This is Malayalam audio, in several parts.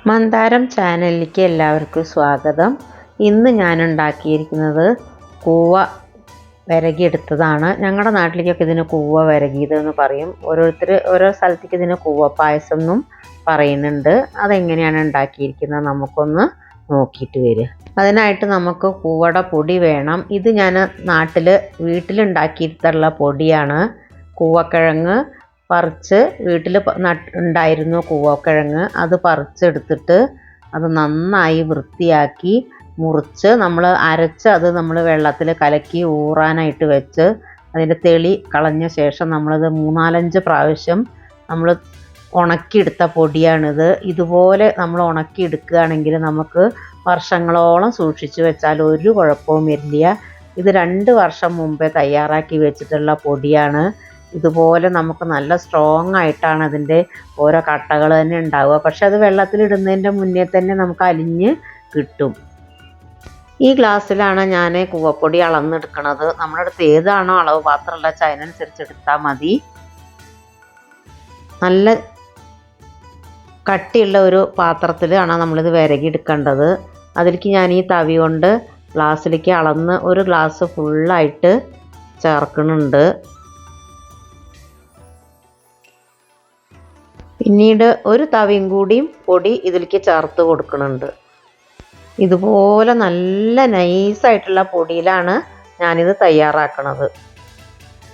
മന്ദാരം ചാനലിലേക്ക് എല്ലാവർക്കും സ്വാഗതം. ഇന്ന് ഞാൻ ഉണ്ടാക്കിയിരിക്കുന്നത് കൂവ വിരകിയെടുത്തതാണ്. ഞങ്ങളുടെ നാട്ടിലേക്കൊക്കെ ഇതിന് കൂവ വിരകിയതെന്ന് പറയും. ഓരോരുത്തർ ഓരോ സ്ഥലത്തേക്ക് ഇതിന് കൂവ പായസം എന്നും പറയുന്നുണ്ട്. അതെങ്ങനെയാണ് ഉണ്ടാക്കിയിരിക്കുന്നത് നമുക്കൊന്ന് നോക്കിയിട്ട് വരിക. അതിനായിട്ട് നമുക്ക് കൂവയുടെ പൊടി വേണം. ഇത് ഞാൻ വീട്ടിലുണ്ടാക്കിയിട്ടുള്ള പൊടിയാണ്. കൂവക്കിഴങ്ങ് പറിച്ച് വീട്ടിൽ ഉണ്ടായിരുന്നു കൂവക്കിഴങ്ങ്. അത് പറിച്ചെടുത്തിട്ട് അത് നന്നായി വൃത്തിയാക്കി മുറിച്ച് നമ്മൾ അരച്ച് അത് നമ്മൾ വെള്ളത്തിൽ കലക്കി ഊറാനായിട്ട് വെച്ച് അതിൻ്റെ തെളി കളഞ്ഞ ശേഷം നമ്മളത് 3-4 പ്രാവശ്യം നമ്മൾ ഉണക്കിയെടുത്ത പൊടിയാണിത്. ഇതുപോലെ നമ്മൾ ഉണക്കിയെടുക്കുകയാണെങ്കിൽ നമുക്ക് വർഷങ്ങളോളം സൂക്ഷിച്ച് വെച്ചാൽ ഒരു കുഴപ്പവും വരില്ല. ഇത് 2 വർഷം മുമ്പേ തയ്യാറാക്കി വെച്ചിട്ടുള്ള പൊടിയാണ്. ഇതുപോലെ നമുക്ക് നല്ല സ്ട്രോങ് ആയിട്ടാണ് അതിൻ്റെ ഓരോ കട്ടകൾ തന്നെ ഉണ്ടാവുക. പക്ഷെ അത് വെള്ളത്തിലിടുന്നതിൻ്റെ മുന്നേ തന്നെ നമുക്ക് അലിഞ്ഞ് കിട്ടും. ഈ ഗ്ലാസ്സിലാണ് ഞാൻ കൂവപ്പൊടി അളന്നെടുക്കുന്നത്. നമ്മുടെ അടുത്ത് ഏതാണോ അളവ് പാത്രമുള്ള അതിനനുസരിച്ച് എടുത്താൽ മതി. നല്ല കട്ടിയുള്ള ഒരു പാത്രത്തിലാണ് നമ്മളിത് വിരകിയെടുക്കേണ്ടത്. അതിലേക്ക് ഞാൻ ഈ തവി കൊണ്ട് ഗ്ലാസ്സിലേക്ക് അളന്ന് ഒരു ഗ്ലാസ് ഫുള്ളായിട്ട് ചേർക്കുന്നുണ്ട്. പിന്നീട് ഒരു തവിയും കൂടിയും പൊടി ഇതിലേക്ക് ചേർത്ത് കൊടുക്കുന്നുണ്ട്. ഇതുപോലെ നല്ല നൈസായിട്ടുള്ള പൊടിയിലാണ് ഞാനിത് തയ്യാറാക്കുന്നത്.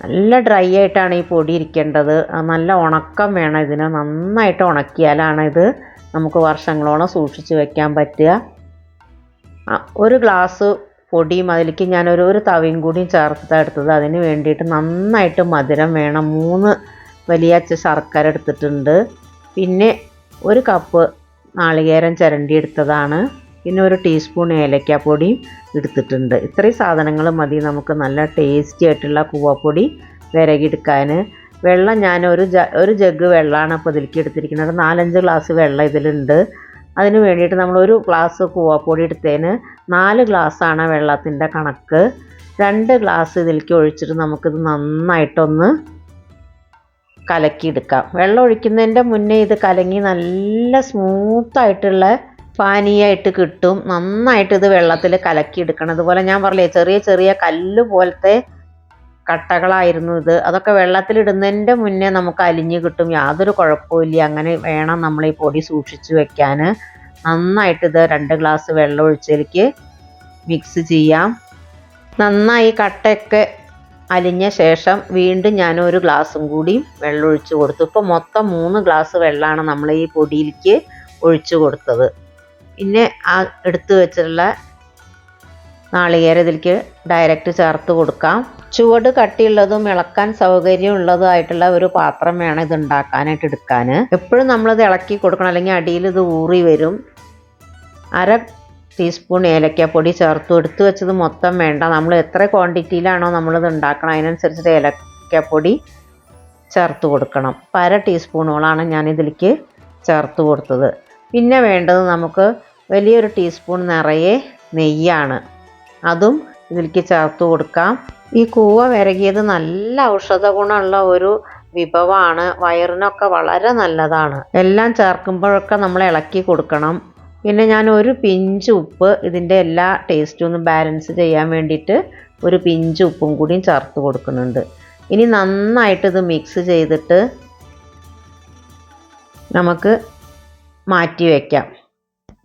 നല്ല ഡ്രൈ ആയിട്ടാണ് ഈ പൊടി ഇരിക്കേണ്ടത്. നല്ല ഉണക്കം വേണം ഇതിന്. നന്നായിട്ട് ഉണക്കിയാലാണ് ഇത് നമുക്ക് വർഷങ്ങളോളം സൂക്ഷിച്ച് വെക്കാൻ പറ്റുക. ഒരു ഗ്ലാസ് പൊടിയും അതിലേക്ക് ഞാൻ ഒരു തവിയും കൂടിയും ചേർത്തിട്ടാണ് എടുത്തത്. അതിന് വേണ്ടിയിട്ട് നന്നായിട്ട് മധുരം വേണം. 3 വലിയ ശർക്കര എടുത്തിട്ടുണ്ട്. പിന്നെ 1 കപ്പ് നാളികേരം ചിരണ്ടി എടുത്തതാണ്. പിന്നെ 1 ടീസ്പൂൺ ഏലക്കാപ്പൊടിയും എടുത്തിട്ടുണ്ട്. ഇത്രയും സാധനങ്ങൾ മതി നമുക്ക് നല്ല ടേസ്റ്റി ആയിട്ടുള്ള കൂവപ്പൊടി വിരകിയെടുക്കാൻ. വെള്ളം ഞാൻ ഒരു ജഗ് വെള്ളമാണ് ഇപ്പോൾ ഇതിലേക്ക് എടുത്തിരിക്കുന്നത്. 4-5 ഗ്ലാസ് വെള്ളം ഇതിലുണ്ട്. അതിന് വേണ്ടിയിട്ട് നമ്മൾ 1 ഗ്ലാസ് കൂവപ്പൊടി എടുത്തതിന് 4 ഗ്ലാസ്സാണ് വെള്ളത്തിൻ്റെ കണക്ക്. 2 ഗ്ലാസ് ഇതിലേക്ക് ഒഴിച്ചിട്ട് നമുക്കിത് നന്നായിട്ടൊന്ന് കലക്കിയെടുക്കാം. വെള്ളം ഒഴിക്കുന്നതിൻ്റെ മുന്നേ ഇത് കലങ്ങി നല്ല സ്മൂത്തായിട്ടുള്ള പാനീയമായിട്ട് കിട്ടും. നന്നായിട്ട് ഇത് വെള്ളത്തിൽ കലക്കിയെടുക്കണം. അതുപോലെ ഞാൻ പറഞ്ഞില്ലേ ചെറിയ ചെറിയ കല്ല് പോലത്തെ കട്ടകളായിരുന്നു ഇത്. അതൊക്കെ വെള്ളത്തിലിടുന്നതിൻ്റെ മുന്നേ നമുക്ക് അലിഞ്ഞ് കിട്ടും. യാതൊരു കുഴപ്പമില്ല. അങ്ങനെ വേണം നമ്മൾ ഈ പൊടി സൂക്ഷിച്ച് വെക്കാൻ. നന്നായിട്ട് ഇത് 2 ഗ്ലാസ് വെള്ളം ഒഴിച്ചതിലേക്ക് മിക്സ് ചെയ്യാം. നന്നായി കട്ടയൊക്കെ അലിഞ്ഞ ശേഷം വീണ്ടും ഞാൻ 1 ഗ്ലാസും കൂടി വെള്ളം ഒഴിച്ച് കൊടുത്തു. ഇപ്പോൾ മൊത്തം 3 ഗ്ലാസ് വെള്ളമാണ് നമ്മൾ ഈ പൊടിയിലേക്ക് ഒഴിച്ച് കൊടുത്തത്. പിന്നെ ആ എടുത്തു വെച്ചിട്ടുള്ള നാളികേരം ഇതിലേക്ക് ഡയറക്റ്റ് ചേർത്ത് കൊടുക്കാം. ചുവട് കട്ടിയുള്ളതും ഇളക്കാൻ സൗകര്യമുള്ളതുമായിട്ടുള്ള ഒരു പാത്രം വേണം ഇത് ഉണ്ടാക്കാനായിട്ട് എടുക്കാൻ. എപ്പോഴും നമ്മളിത് ഇളക്കി കൊടുക്കണം, അല്ലെങ്കിൽ അടിയിൽ ഇത് ഊറി വരും. 1/2 ടീസ്പൂൺ ഏലക്കാപ്പൊടി ചേർത്തു. എടുത്തു വെച്ചത് മൊത്തം വേണ്ട. നമ്മൾ എത്ര ക്വാണ്ടിറ്റിയിലാണോ നമ്മളിത് ഉണ്ടാക്കണം അതിനനുസരിച്ചിട്ട് ഏലക്കാപ്പൊടി ചേർത്ത് കൊടുക്കണം. 1/2 ടീസ്പൂണോളാണ് ഞാനിതിലേക്ക് ചേർത്ത് കൊടുത്തത്. പിന്നെ വേണ്ടത് നമുക്ക് വലിയൊരു ടീസ്പൂൺ നിറയെ നെയ്യാണ്. അതും ഇതിലേക്ക് ചേർത്ത് കൊടുക്കാം. ഈ കൂവ വിരകിയത് നല്ല ഔഷധ ഗുണമുള്ള ഒരു വിഭവമാണ്. വയറിനൊക്കെ വളരെ നല്ലതാണ്. എല്ലാം ചേർക്കുമ്പോഴൊക്കെ നമ്മൾ ഇളക്കി കൊടുക്കണം. പിന്നെ ഞാൻ 1 പിഞ്ച് ഉപ്പ് ഇതിൻ്റെ എല്ലാ ടേസ്റ്റും ഒന്ന് ബാലൻസ് ചെയ്യാൻ വേണ്ടിയിട്ട് 1 പിഞ്ച് ഉപ്പും കൂടിയും ചേർത്ത് കൊടുക്കുന്നുണ്ട്. ഇനി നന്നായിട്ട് ഇത് മിക്സ് ചെയ്തിട്ട് നമുക്ക് മാറ്റി വയ്ക്കാം.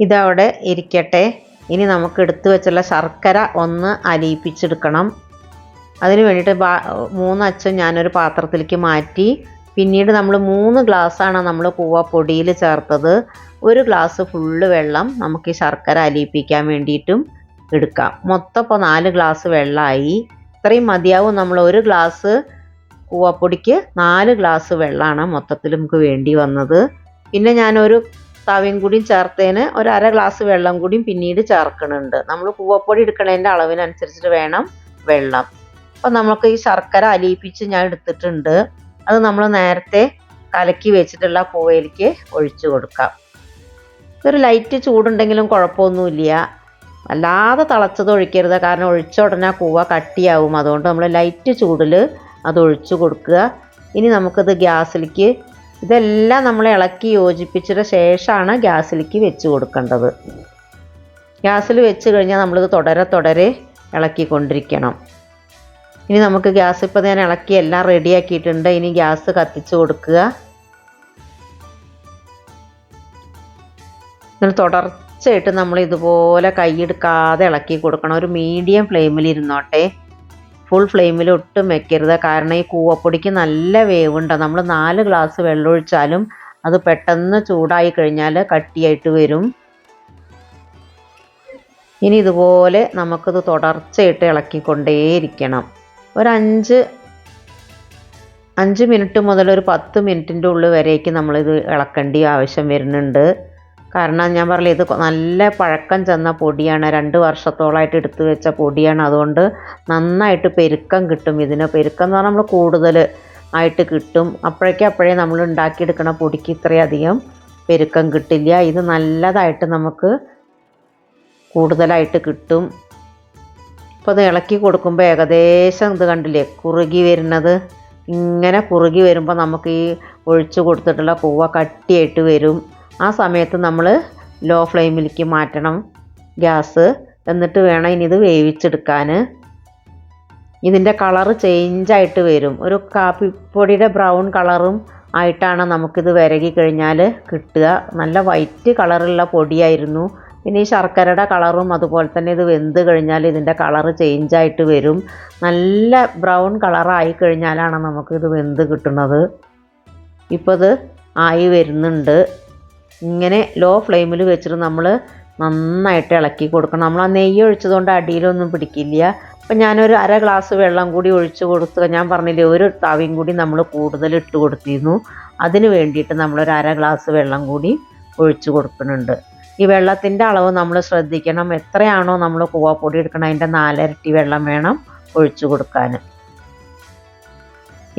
ഇതവിടെ ഇരിക്കട്ടെ. ഇനി നമുക്ക് എടുത്തു വെച്ചുള്ള ശർക്കര ഒന്ന് അലിയിപ്പിച്ചെടുക്കണം. അതിന് വേണ്ടിയിട്ട് 3 അച്ചും ഞാനൊരു പാത്രത്തിലേക്ക് മാറ്റി. പിന്നീട് നമ്മൾ 3 ഗ്ലാസ്സാണ് നമ്മൾ കൂവപ്പൊടിയിൽ ചേർത്തത്. 1 ഗ്ലാസ് ഫുള്ള് വെള്ളം നമുക്ക് ഈ ശർക്കര അലിയിപ്പിക്കാൻ വേണ്ടിയിട്ടും എടുക്കാം. മൊത്തം ഇപ്പോൾ 4 ഗ്ലാസ് വെള്ളമായി. ഇത്രയും മതിയാവും. നമ്മൾ 1 ഗ്ലാസ് കൂവപ്പൊടിക്ക് 4 ഗ്ലാസ് വെള്ളമാണ് മൊത്തത്തിൽ നമുക്ക് വേണ്ടി വന്നത്. പിന്നെ ഞാൻ 1 തവിയും കൂടിയും ചേർത്തതിന് 1/2 ഗ്ലാസ് വെള്ളം കൂടിയും പിന്നീട് ചേർക്കുന്നുണ്ട്. നമ്മൾ കൂവപ്പൊടി എടുക്കുന്നതിൻ്റെ അളവിനനുസരിച്ചിട്ട് വേണം വെള്ളം. അപ്പോൾ നമുക്ക് ഈ ശർക്കര അലിയിപ്പിച്ച് ഞാൻ എടുത്തിട്ടുണ്ട്. അത് നമ്മൾ നേരത്തെ കലക്കി വെച്ചിട്ടുള്ള കൂവയിലേക്ക് ഒഴിച്ചു കൊടുക്കാം. ഒരു ലൈറ്റ് ചൂടുണ്ടെങ്കിലും കുഴപ്പമൊന്നുമില്ല. അല്ലാതെ തിളച്ചത് ഒഴിക്കരുത്. കാരണം ഒഴിച്ച ഉടനെ കൂവ കട്ടിയാവും. അതുകൊണ്ട് നമ്മൾ ലൈറ്റ് ചൂടിൽ അത് ഒഴിച്ചു കൊടുക്കുക. ഇനി നമുക്കിത് ഗ്യാസിലേക്ക് ഇതെല്ലാം നമ്മൾ ഇളക്കി യോജിപ്പിച്ചിട്ട് ശേഷമാണ് ഗ്യാസിലേക്ക് വെച്ച് കൊടുക്കേണ്ടത്. ഗ്യാസിൽ വെച്ച് കഴിഞ്ഞാൽ നമ്മളിത് തുടരെ ഇളക്കിക്കൊണ്ടിരിക്കണം. ഇനി നമുക്ക് ഗ്യാസ് ഇപ്പോൾ ഞാൻ ഇളക്കി എല്ലാം റെഡിയാക്കിയിട്ടുണ്ട്. ഇനി ഗ്യാസ് കത്തിച്ച് കൊടുക്കുക. എന്നിട്ട് തുടർച്ചയായിട്ട് നമ്മൾ ഇതുപോലെ കൈയെടുക്കാതെ ഇളക്കി കൊടുക്കണം. ഒരു മീഡിയം ഫ്ലെയിമിൽ ഇരുന്നോട്ടെ, ഫുൾ ഫ്ലെയിമിൽ ഒട്ടും വെക്കരുത്. കാരണം ഈ കൂവപ്പൊടിക്ക് നല്ല വേവുണ്ട്. നമ്മൾ 4 ഗ്ലാസ് വെള്ളം ഒഴിച്ചാലും അത് പെട്ടെന്ന് ചൂടായി കഴിഞ്ഞാൽ കട്ടിയായിട്ട് വരും. ഇനി ഇതുപോലെ നമുക്കിത് തുടർച്ചയായിട്ട് ഇളക്കിക്കൊണ്ടേയിരിക്കണം. ഒരു 5 മിനിറ്റ് മുതൽ ഒരു 10 മിനിറ്റിൻ്റെ ഉള്ളിൽ വരേക്ക് നമ്മളിത് ഇളക്കേണ്ട ആവശ്യം വരുന്നുണ്ട്. കാരണം ഞാൻ പറഞ്ഞില്ല, ഇത് നല്ല പഴക്കം ചെന്ന പൊടിയാണ്, 2 വർഷത്തോളമായിട്ട് എടുത്തു വെച്ച പൊടിയാണ്. അതുകൊണ്ട് നന്നായിട്ട് പെരുക്കം കിട്ടും. ഇതിന് പെരുക്കം എന്ന് പറഞ്ഞാൽ നമ്മൾ കൂടുതൽ ആയിട്ട് കിട്ടും. അപ്പോഴേ നമ്മൾ ഉണ്ടാക്കിയെടുക്കണ പൊടിക്ക് ഇത്രയധികം പെരുക്കം കിട്ടില്ല. ഇത് നല്ലതായിട്ട് നമുക്ക് കൂടുതലായിട്ട് കിട്ടും. അപ്പോൾ അത് ഇളക്കി കൊടുക്കുമ്പോൾ ഏകദേശം ഇത് കണ്ടില്ലേ കുറുകി വരുന്നത്. ഇങ്ങനെ കുറുകി വരുമ്പോൾ നമുക്ക് ഈ ഒഴിച്ച് കൊടുത്തിട്ടുള്ള കൂവ കട്ടിയായിട്ട് വരും. ആ സമയത്ത് നമ്മൾ ലോ ഫ്ലെയിമിലേക്ക് മാറ്റണം ഗ്യാസ്. എന്നിട്ട് വേണം ഇനി ഇത് വേവിച്ചെടുക്കാൻ. ഇതിൻ്റെ കളറ് ചേഞ്ചായിട്ട് വരും. ഒരു കാപ്പിപ്പൊടിയുടെ ബ്രൗൺ കളറും ആയിട്ടാണ് നമുക്കിത് വിരകി കഴിഞ്ഞാൽ കിട്ടുക. നല്ല വൈറ്റ് കളറുള്ള പൊടിയായിരുന്നു. പിന്നെ ഈ ശർക്കരയുടെ കളറും അതുപോലെ തന്നെ ഇത് വെന്ത് കഴിഞ്ഞാൽ ഇതിൻ്റെ കളറ് ചേഞ്ചായിട്ട് വരും. നല്ല ബ്രൗൺ കളറായി കഴിഞ്ഞാലാണ് നമുക്കിത് വെന്ത് കിട്ടുന്നത്. ഇപ്പോൾ ഇത് ആയി വരുന്നുണ്ട്. ഇങ്ങനെ ലോ ഫ്ലെയിമിൽ വെച്ചിട്ട് നമ്മൾ നന്നായിട്ട് ഇളക്കി കൊടുക്കണം. നമ്മൾ ആ നെയ്യ് ഒഴിച്ചതുകൊണ്ട് അടിയിലൊന്നും പിടിക്കില്ല. അപ്പം ഞാനൊരു 1/2 ഗ്ലാസ് വെള്ളം കൂടി ഒഴിച്ച് കൊടുത്ത്, ഞാൻ പറഞ്ഞില്ലേ ഒരു തവിയും കൂടി നമ്മൾ കൂടുതൽ ഇട്ട് കൊടുത്തിരുന്നു. അതിന് വേണ്ടിയിട്ട് നമ്മളൊരു 1/2 ഗ്ലാസ് വെള്ളം കൂടി ഒഴിച്ച് കൊടുക്കുന്നുണ്ട്. ഈ വെള്ളത്തിൻ്റെ അളവ് നമ്മൾ ശ്രദ്ധിക്കണം. എത്രയാണോ നമ്മൾ കൂവപ്പൊടി എടുക്കണം അതിൻ്റെ 4 ഇരട്ടി വെള്ളം വേണം ഒഴിച്ച് കൊടുക്കാൻ.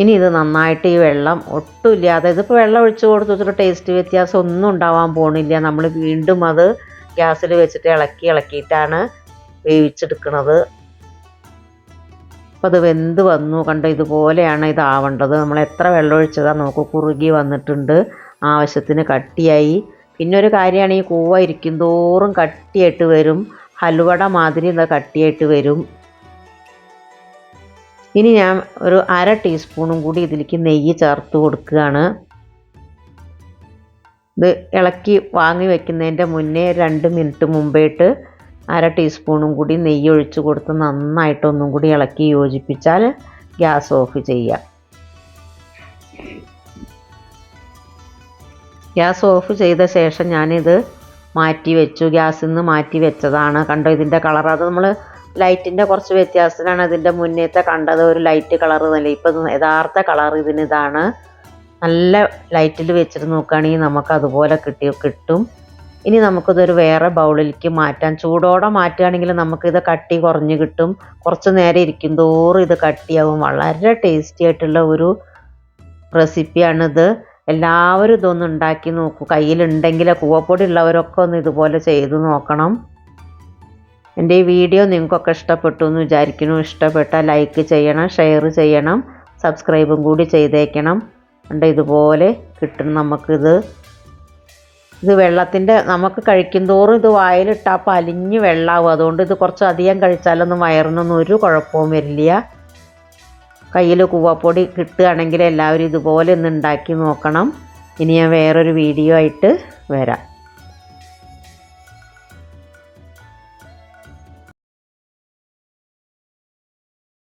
ഇനി ഇത് നന്നായിട്ട് ഈ വെള്ളം ഒട്ടുമില്ലാതെ, ഇതിപ്പോൾ വെള്ളം ഒഴിച്ച് കൊടുത്തിട്ട് ടേസ്റ്റ് വ്യത്യാസം ഒന്നും ഉണ്ടാവാൻ പോണില്ല. നമ്മൾ വീണ്ടും അത് ഗ്യാസിൽ വെച്ചിട്ട് ഇളക്കിയിട്ടാണ് വേവിച്ചെടുക്കുന്നത്. അപ്പോൾ അത് വെന്ത് വന്നു കണ്ടോ, ഇതുപോലെയാണ് ഇതാവേണ്ടത്. നമ്മൾ എത്ര വെള്ളം ഒഴിച്ചതാണ് നമുക്ക് കുറുകി വന്നിട്ടുണ്ട്, ആവശ്യത്തിന് കട്ടിയായി. പിന്നെ ഒരു കാര്യമാണ്, ഈ കൂവ ഇരിക്കും തോറും കട്ടിയായിട്ട് വരും. ഹലുവട മാതിരി ഇത് കട്ടിയായിട്ട് വരും. ഇനി ഞാൻ ഒരു 1/2 ടീസ്പൂണും കൂടി ഇതിലേക്ക് നെയ്യ് ചേർത്ത് കൊടുക്കുകയാണ്. ഇത് ഇളക്കി വാങ്ങി വെക്കുന്നതിൻ്റെ മുന്നേ 2 മിനിറ്റ് മുമ്പായിട്ട് 1/2 ടീസ്പൂണും കൂടി നെയ്യ് ഒഴിച്ച് കൊടുത്ത് നന്നായിട്ടൊന്നും കൂടി ഇളക്കി യോജിപ്പിച്ചാൽ ഗ്യാസ് ഓഫ് ചെയ്യാം. ഗ്യാസ് ഓഫ് ചെയ്ത ശേഷം ഞാനിത് മാറ്റി വെച്ചു. ഗ്യാസിൽ നിന്ന് മാറ്റി വെച്ചതാണ്. കണ്ടോ ഇതിൻ്റെ കളർ, അത് നമ്മൾ ലൈറ്റിൻ്റെ കുറച്ച് വ്യത്യാസത്തിലാണ് ഇതിൻ്റെ മുന്നേത്തെ കണ്ടത്. ഒരു ലൈറ്റ് കളർ നല്ല, ഇപ്പം യഥാർത്ഥ കളർ ഇതിനിതാണ്. നല്ല ലൈറ്റിൽ വെച്ചിട്ട് നോക്കുകയാണെങ്കിൽ നമുക്ക് അതുപോലെ കിട്ടും. ഇനി നമുക്കിതൊരു വേറെ ബൗളിലേക്ക് മാറ്റാം. ചൂടോടെ മാറ്റുകയാണെങ്കിൽ നമുക്കിത് കട്ടി കുറഞ്ഞ് കിട്ടും. കുറച്ച് നേരം ഇരിക്കും തോറും ഇത് കട്ടിയാവും. വളരെ ടേസ്റ്റി ആയിട്ടുള്ള ഒരു റെസിപ്പിയാണിത്. എല്ലാവരും ഇതൊന്ന് ഉണ്ടാക്കി നോക്കൂ. കയ്യിലുണ്ടെങ്കിൽ കൂവപ്പൊടി ഉള്ളവരൊക്കെ ഒന്ന് ഇതുപോലെ ചെയ്ത് നോക്കണം. എൻ്റെ ഈ വീഡിയോ നിങ്ങൾക്കൊക്കെ ഇഷ്ടപ്പെട്ടു എന്ന് വിചാരിക്കുന്നു. ഇഷ്ടപ്പെട്ടാൽ ലൈക്ക് ചെയ്യണം, ഷെയർ ചെയ്യണം, സബ്സ്ക്രൈബും കൂടി ചെയ്തേക്കണം. ഉണ്ട് ഇതുപോലെ കിട്ടും നമുക്കിത്. ഇത് വെള്ളത്തിൻ്റെ, നമുക്ക് കഴിക്കും തോറും ഇത് വായിലിട്ടാൽ പലിഞ്ഞ് വെള്ളമാവും. അതുകൊണ്ട് ഇത് കുറച്ച് അധികം കഴിച്ചാലൊന്നും വയറിനൊന്നും ഒരു കുഴപ്പവും വരില്ല. കയ്യിൽ കൂവപ്പൊടി കിട്ടുകയാണെങ്കിൽ എല്ലാവരും ഇതുപോലെ ഒന്ന് ഉണ്ടാക്കി നോക്കണം. ഇനി ഞാൻ വേറൊരു വീഡിയോ ആയിട്ട് വരാം.